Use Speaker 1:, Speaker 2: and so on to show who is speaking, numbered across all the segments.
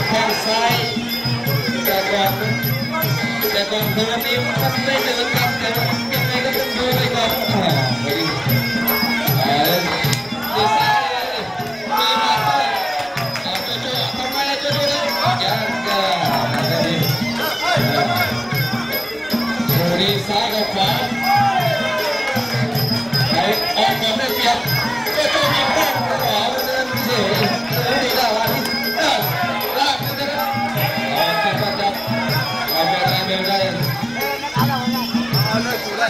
Speaker 1: แข้งซ้ายแต่ก่อนเดินนี่มันไม่เดินกันยังไงก็ต้องดูไปก่อนไปดิดีซ้ายมีมาด้วยจู่ๆทำไมจู่ๆเลยยังดีซ้ายกับขวาไปออกก่อนได้เปรียบจู่ๆมีแข้งขวาเดินเฉยดีแล้ววันนี้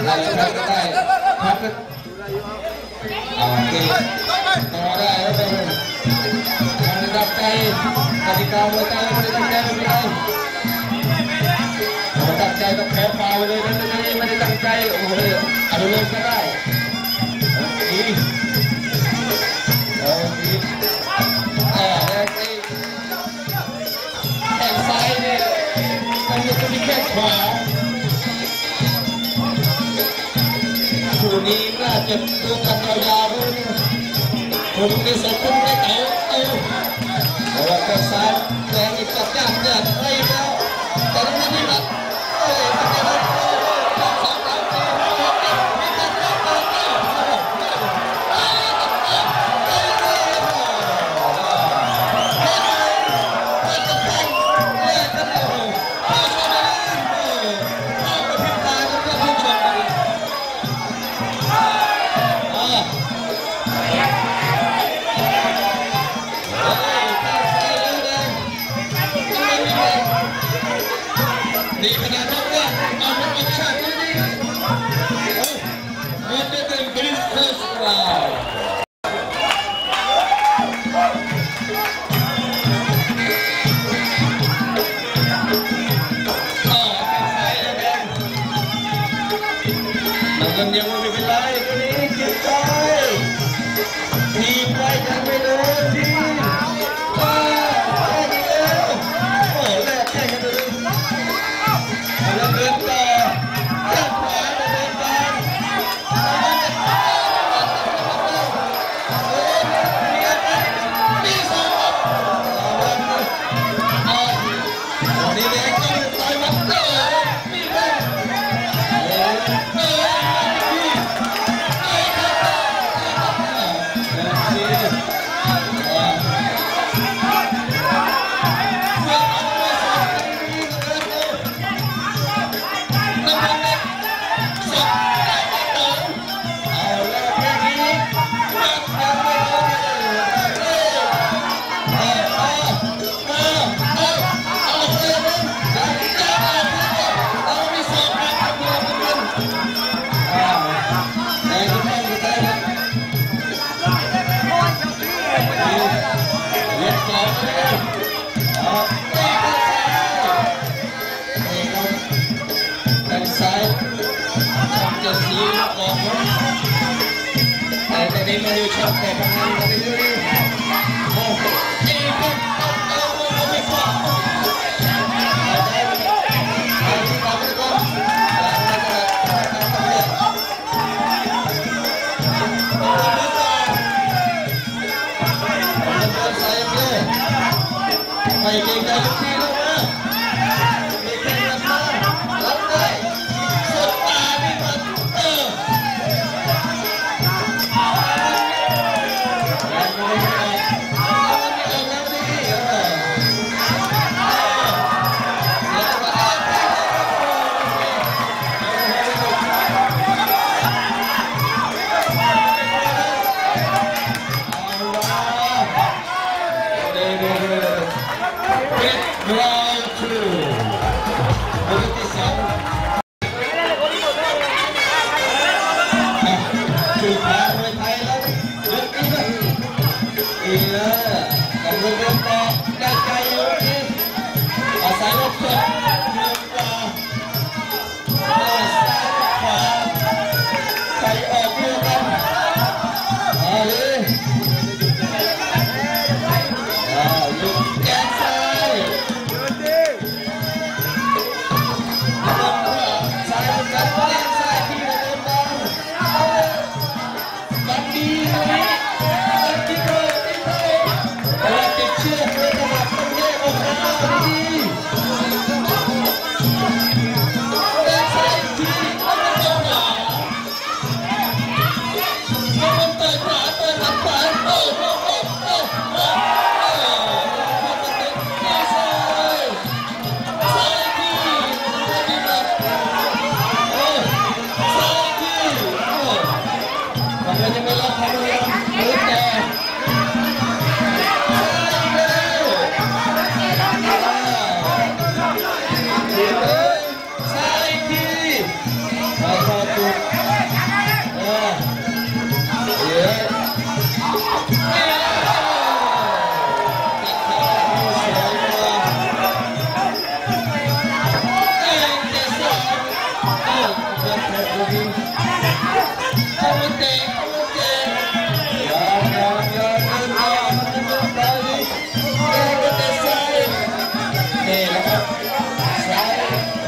Speaker 1: เราจะได้ครับโอเคต่อได้แล้วเป็นมันดับใจกติกาหัวใจมันดับใจไม่ได้มันดับใจก็แพ้ฟาวเลยไม่ได้ตั้งใจโอ้โหอารมณ์ก็ได้ดีแข้งซ้ายเนี่ยมันจะมีแข้งขวาคู่นี้น่าจะดูกันยาวๆเลยผมมีสกุลได้เต๋อแต่ว่าแข้งซ้ายแรงอีกจับยากเนี่ยไล่แล้วแต่ตรงนี้มันมันจะได้ดีขนาดนั้นว่าเอามันออกฉากเลยนี่มันจะเป็นบริสเตอร์สกราวมันยังไม่เป็นไรตัวนี้เก็บใจทีมไปยังไม่โดนทีจะสีออกแต่ในมือชอบแต่ทำงานกันเรื่อยๆโอ้โหเองก็ไม่พอไปเก่งใจทุกทีแล้วนะไม่เก่งกันมารับได้สุดตานี่มันแรงไม่ได้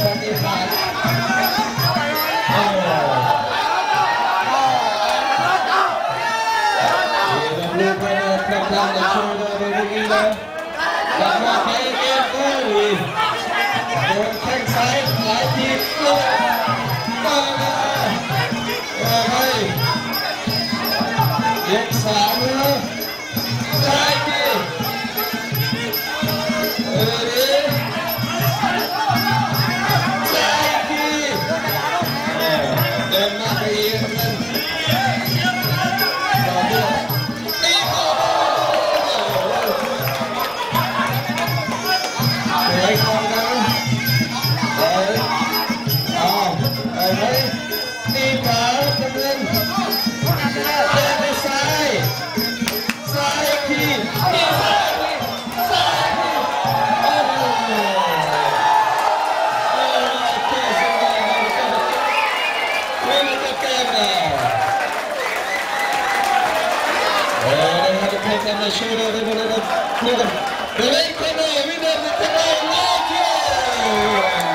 Speaker 1: ปฏิบัติลูกไปกำลังจะช่วยเราในนี้นะกลับมาไปเกมก็เลยโดนแข้งซ้ายหลายทีเลยมาให้ยก3แล้วซ้ายทีซ้ายทีเดินมาไปเองนั่นไปก่อนนะเอาไว้ตีขวาจำเริญเดินไปซ้ายทีซ้ายทีโอ้โหแค่สบายไม่จะแก้แล้วนะครับทุกท่านมาช่วยเราได้เลยนะทุกคนเดี๋ยวให้คนเราวิ่งเดินไปทางไหน